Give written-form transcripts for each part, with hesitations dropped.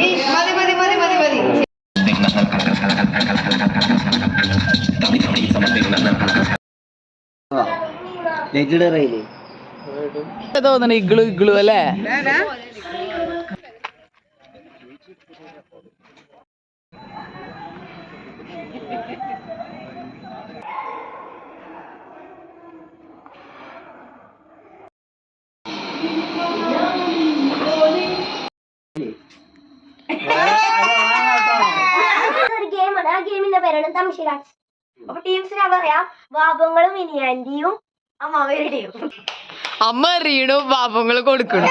മതി മതി മതി മതി മതി. തോന്നണ ഇഗ്ലു ഇഗ്ലു അല്ലേ? ആ ഗെയിമിന്റെ പേരാണ് തംഷിരാജ്. അപ്പൊ ടീംസിനെ പറയാം, ബാബങ്ങളും ഇനിയാന്റിയും അമ്മാവരുടെയും. അമ്മ എറിയണു, ബാബങ്ങള് കൊടുക്കണു.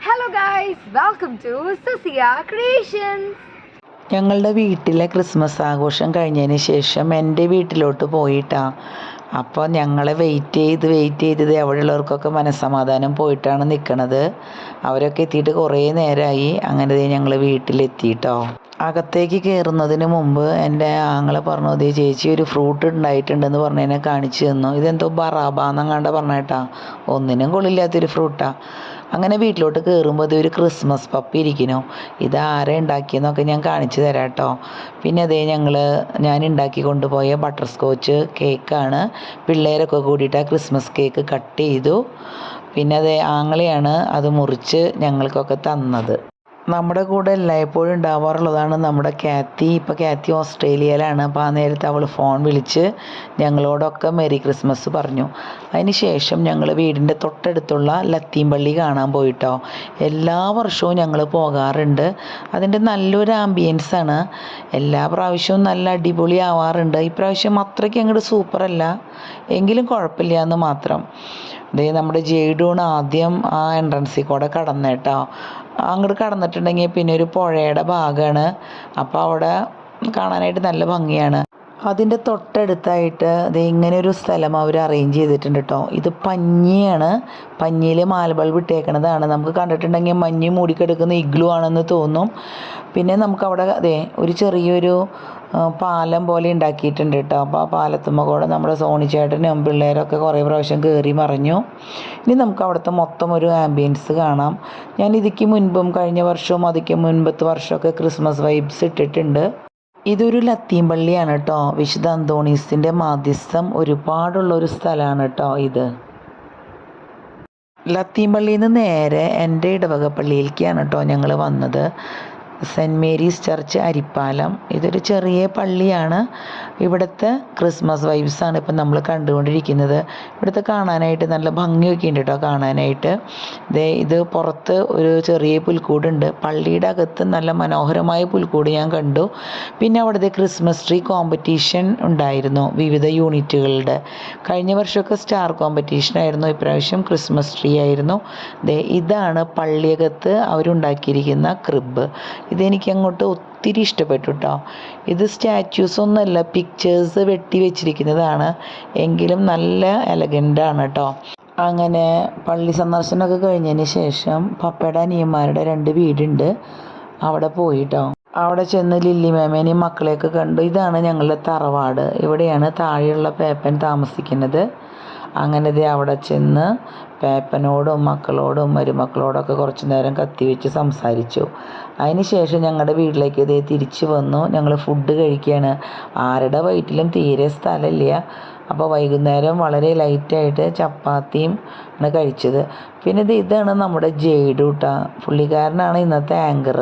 Hello guys, welcome to Sasiya creations. ഞങ്ങളുടെ വീട്ടിലെ ക്രിസ്മസ് ആഘോഷം കഴിഞ്ഞതിന് ശേഷം എൻ്റെ വീട്ടിലോട്ട് പോയിട്ടാ. അപ്പോൾ ഞങ്ങളെ വെയിറ്റ് ചെയ്ത് അവിടെയുള്ളവർക്കൊക്കെ മനസ്സമാധാനം പോയിട്ടാണ് നിൽക്കണത്. അവരൊക്കെ എത്തിയിട്ട് കുറേ നേരമായി. അങ്ങനെ ഞങ്ങൾ വീട്ടിലെത്തിയിട്ടോ. അകത്തേക്ക് കയറുന്നതിന് മുമ്പ് എൻ്റെ ആങ്ങളെ പറഞ്ഞു, അതേ ചേച്ചി ഒരു ഫ്രൂട്ട് ഉണ്ടായിട്ടുണ്ടെന്ന് പറഞ്ഞതിനെ കാണിച്ചു തന്നു. ഇതെന്തോ ബറാബാന്നങ്ങാണ്ട പറഞ്ഞേട്ടാ, ഒന്നിനും കൊള്ളില്ലാത്തൊരു ഫ്രൂട്ടാ. അങ്ങനെ വീട്ടിലോട്ട് കയറുമ്പോൾ ഇതൊരു ക്രിസ്മസ് പപ്പി ഇരിക്കുന്നു. ഇത് ആരെ ഉണ്ടാക്കിയെന്നൊക്കെ ഞാൻ കാണിച്ചു തരാം കേട്ടോ. പിന്നെ അതേ ഞാൻ ഉണ്ടാക്കി കൊണ്ടുപോയ ബട്ടർ സ്കോച്ച് കേക്കാണ്. പിള്ളേരൊക്കെ കൂടിയിട്ട് ആ ക്രിസ്മസ് കേക്ക് കട്ട് ചെയ്തു. പിന്നെ അതേ ആങ്ങളെയാണ് അത് മുറിച്ച് ഞങ്ങൾക്കൊക്കെ തന്നത്. നമ്മുടെ കൂടെ എല്ലായ്പ്പോഴും ഉണ്ടാവാറുള്ളതാണ് നമ്മുടെ കാത്തി. ഇപ്പോൾ കാത്തി ഓസ്ട്രേലിയയിലാണ്. അപ്പോൾ ആ നേരത്ത് അവൾ ഫോൺ വിളിച്ച് ഞങ്ങളോടൊക്കെ മെറി ക്രിസ്മസ് പറഞ്ഞു. അതിന് ശേഷം ഞങ്ങൾ വീടിൻ്റെ തൊട്ടടുത്തുള്ള ലത്തീം പള്ളി കാണാൻ പോയിട്ടോ. എല്ലാ വർഷവും ഞങ്ങൾ പോകാറുണ്ട്. അതിൻ്റെ നല്ലൊരു ആംബിയൻസാണ്. എല്ലാ പ്രാവശ്യവും നല്ല അടിപൊളി ആവാറുണ്ട്. ഇപ്രാവശ്യം അത്രയ്ക്ക് അങ്ങോട്ട് സൂപ്പറല്ല, എങ്കിലും കുഴപ്പമില്ല എന്ന് മാത്രം. അതേ നമ്മുടെ ജെയ്ഡൂണ് ആദ്യം ആ എൻട്രൻസിൽ കൂടെ കടന്നേട്ടോ. അങ്ങോട്ട് കടന്നിട്ടുണ്ടെങ്കിൽ പിന്നെ ഒരു പുഴയുടെ ഭാഗമാണ്. അപ്പോൾ അവിടെ കാണാനായിട്ട് നല്ല ഭംഗിയാണ്. അതിൻ്റെ തൊട്ടടുത്തായിട്ട് ഇത് ഇങ്ങനെ ഒരു സ്ഥലം അവർ അറേഞ്ച് ചെയ്തിട്ടുണ്ട് കേട്ടോ. ഇത് പഞ്ഞിയാണ്. പഞ്ഞിയിൽ മാൽബൾബ് ഇട്ടേക്കണതാണ്. നമുക്ക് കണ്ടിട്ടുണ്ടെങ്കിൽ മഞ്ഞ് മൂടിക്കെടുക്കുന്ന ഇഗ്ലു ആണെന്ന് തോന്നും. പിന്നെ നമുക്കവിടെ ഒരു ചെറിയൊരു പാലം പോലെ ഉണ്ടാക്കിയിട്ടുണ്ട് കേട്ടോ. അപ്പോൾ ആ പാലത്തുമ്പോൾ കൂടെ നമ്മുടെ സോണിച്ചേട്ടനും പിള്ളേരൊക്കെ കുറേ പ്രാവശ്യം കയറി മറിഞ്ഞു. ഇനി നമുക്ക് അവിടുത്തെ മൊത്തം ഒരു ആംബിയൻസ് കാണാം. ഞാൻ ഇതിക്ക് മുൻപും കഴിഞ്ഞ വർഷവും അതിക്ക് മുൻപത്തെ വർഷമൊക്കെ ക്രിസ്മസ് വൈബ്സ് ഇട്ടിട്ടുണ്ട്. ഇതൊരു ലത്തീം പള്ളിയാണ് കേട്ടോ. വിശുദ്ധ അന്തോണീസിൻ്റെ മാധ്യസ്ഥം ഒരുപാടുള്ളൊരു സ്ഥലമാണ് കേട്ടോ ഇത്. ലത്തീം പള്ളിയിൽ നിന്ന് നേരെ എൻ്റെ ഇടവക പള്ളിയിലേക്കാണ് കേട്ടോ ഞങ്ങൾ വന്നത്. Saint Mary's Church Arippalam. ഇതൊരു ചെറിയ പള്ളിയാണ്. ഇവിടുത്തെ ക്രിസ്മസ് വൈബ്സാണ് ഇപ്പം നമ്മൾ കണ്ടുകൊണ്ടിരിക്കുന്നത്. ഇവിടുത്തെ കാണാനായിട്ട് നല്ല ഭംഗിയൊക്കെ ഉണ്ട് കേട്ടോ കാണാനായിട്ട്. ഇത് പുറത്ത് ഒരു ചെറിയ പുൽക്കൂടുണ്ട്. പള്ളിയുടെ അകത്ത് നല്ല മനോഹരമായ പുൽക്കൂട് ഞാൻ കണ്ടു. പിന്നെ അവിടുത്തെ ക്രിസ്മസ് ട്രീ കോമ്പറ്റീഷൻ ഉണ്ടായിരുന്നു വിവിധ യൂണിറ്റുകളുടെ. കഴിഞ്ഞ വർഷമൊക്കെ സ്റ്റാർ കോമ്പറ്റീഷനായിരുന്നു, ഇപ്രാവശ്യം ക്രിസ്മസ് ട്രീ ആയിരുന്നു. ഇതാണ് പള്ളിയകത്ത് അവരുണ്ടാക്കിയിരിക്കുന്ന ക്രിബ്. ഇതെനിക്ക് അങ്ങോട്ട് ഒത്തിരി ഇഷ്ടപ്പെട്ടു കേട്ടോ. ഇത് സ്റ്റാച്യൂസ് ഒന്നുമല്ല, പിക്ചേഴ്സ് വെട്ടി വെച്ചിരിക്കുന്നതാണ്. എങ്കിലും നല്ല എലഗൻ്റാണ് കേട്ടോ. അങ്ങനെ പള്ളി സന്ദർശനമൊക്കെ കഴിഞ്ഞതിന് ശേഷം പപ്പയുടെ അനിയന്മാരുടെ 2 വീടുണ്ട്, അവിടെ പോയിട്ടോ. അവിടെ ചെന്ന് ലില്ലി മേമേനെയും മക്കളെയൊക്കെ കണ്ടു. ഇതാണ് ഞങ്ങളുടെ തറവാട്. ഇവിടെയാണ് താഴെയുള്ള പേപ്പൻ താമസിക്കുന്നത്. അങ്ങനെ അവിടെ ചെന്ന് പേപ്പനോടും മക്കളോടും മരുമക്കളോടൊക്കെ കുറച്ച് നേരം കത്തിവെച്ച് സംസാരിച്ചു. അതിന് ശേഷം ഞങ്ങളുടെ വീട്ടിലേക്ക് തിരിച്ചു വന്നു. ഞങ്ങൾ ഫുഡ് കഴിക്കുകയാണ്. ആരുടെ വയറ്റിലും തീരെ സ്ഥലമില്ല. അപ്പോൾ വൈകുന്നേരം വളരെ ലൈറ്റായിട്ട് ചപ്പാത്തിയും ആണ് കഴിച്ചത്. പിന്നെ ഇതാണ് നമ്മുടെ ജെയ്ഡു കേട്ടോ. പുള്ളിക്കാരനാണ് ഇന്നത്തെ ആങ്കർ.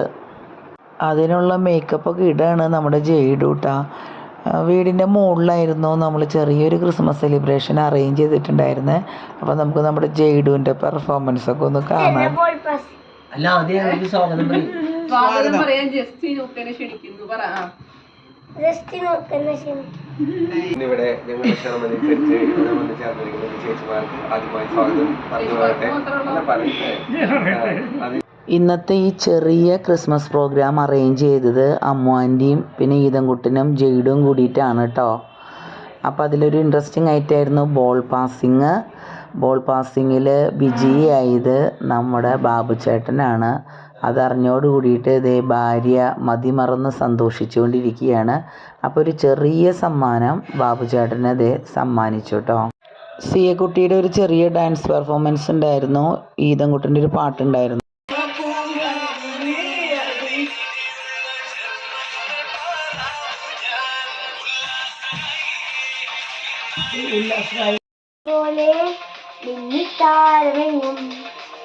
അതിനുള്ള മേക്കപ്പൊക്കെ ഇടാണ് നമ്മുടെ ജെയ്ഡു കേട്ടോ. വീടിൻ്റെ മുകളിലായിരുന്നു നമ്മൾ ചെറിയൊരു ക്രിസ്മസ് സെലിബ്രേഷൻ അറേഞ്ച് ചെയ്തിട്ടുണ്ടായിരുന്നത്. അപ്പോൾ നമുക്ക് നമ്മുടെ ജെയ്ഡുവിൻ്റെ പെർഫോമൻസ് ഒക്കെ ഒന്ന് കാണാം. ഇവിടെ ഞങ്ങളുടെ ക്ഷണമനുസരിച്ച് ഇവിടെ വന്ന് ചേർന്നിരിക്കുന്ന ചേച്ചിമാർക്ക് ആദ്യമായി സ്വാഗതം പറഞ്ഞു. ഇന്നത്തെ ഈ ചെറിയ ക്രിസ്മസ് പ്രോഗ്രാം അറേഞ്ച് ചെയ്തത് അമ്മു ആൻറ്റിയും പിന്നെ ഈതൻകുട്ടനും ജെയ്ഡും കൂടിയിട്ടാണ് കേട്ടോ. അപ്പോൾ അതിലൊരു ഇൻട്രസ്റ്റിംഗ് ആയിട്ടായിരുന്നു ബോൾ പാസിങ്ങിൽ വിജയിയായത് നമ്മുടെ ബാബു ചേട്ടനാണ്. അതറിഞ്ഞോട് കൂടിയിട്ട് ഭാര്യ മതിമറന്ന് സന്തോഷിച്ചുകൊണ്ടിരിക്കുകയാണ്. അപ്പോൾ ഒരു ചെറിയ സമ്മാനം ബാബു ചേട്ടനെ സമ്മാനിച്ചു കേട്ടോ. സിയക്കുട്ടിയുടെ ഒരു ചെറിയ ഡാൻസ് പെർഫോമൻസ് ഉണ്ടായിരുന്നു. ഈതൻകുട്ടൻ്റെ ഒരു പാട്ടുണ്ടായിരുന്നു. പോലെ മിന്നിത്താരമെങ്ങും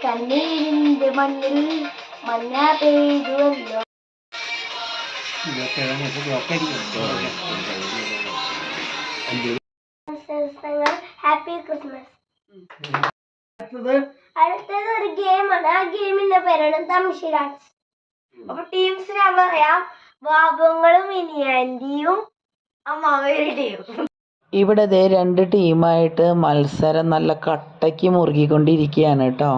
കണ്ണീരിന്റെ മണ്ണിൽ മഞ്ഞ പെയ്തുവല്ലോ. Happy Christmas. അടുത്തത് ഒരു ഗെയിമാണ്. ആ ഗെയിമിന്റെ പേരാണ് തമിഴ്നാട്. അപ്പൊ ടീംസ് ഞാൻ പറയാം, ബാബുങ്ങളും മിനിയാൻറ്റിയും അമ്മാവരുടെയും. ഇവിടെ ദേ 2 ടീമായിട്ട് മത്സരം നല്ല കട്ടയ്ക്ക് മുറുകിക്കൊണ്ടിരിക്കുകയാണ് കേട്ടോ.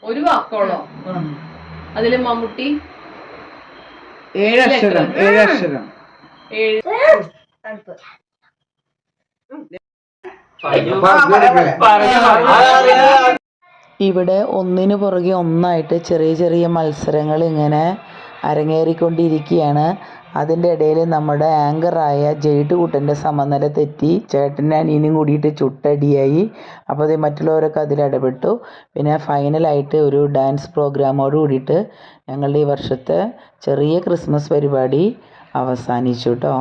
ഒരു വാക്കോളോ അതില് മമ്മൂട്ടി 7 അക്ഷരം. ഇവിടെ ഒന്നിനു പുറകെ ഒന്നായിട്ട് ചെറിയ ചെറിയ മത്സരങ്ങൾ ഇങ്ങനെ അരങ്ങേറിക്കൊണ്ടിരിക്കുകയാണ്. അതിൻ്റെ ഇടയിൽ നമ്മുടെ ആങ്കറായ ജെയ്ഡ് കുട്ടൻ്റെ സമനില തെറ്റി ചേട്ടൻ്റെ അനിയനും കൂടിയിട്ട് ചുട്ടടിയായി. അപ്പോൾ അത് മറ്റുള്ളവരൊക്കെ അതിലിടപെട്ടു. പിന്നെ ഫൈനലായിട്ട് ഒരു ഡാൻസ് പ്രോഗ്രാമോട് കൂടിയിട്ട് ഞങ്ങളുടെ ഈ വർഷത്തെ ചെറിയ ക്രിസ്മസ് പരിപാടി അവസാനിച്ചു കേട്ടോ.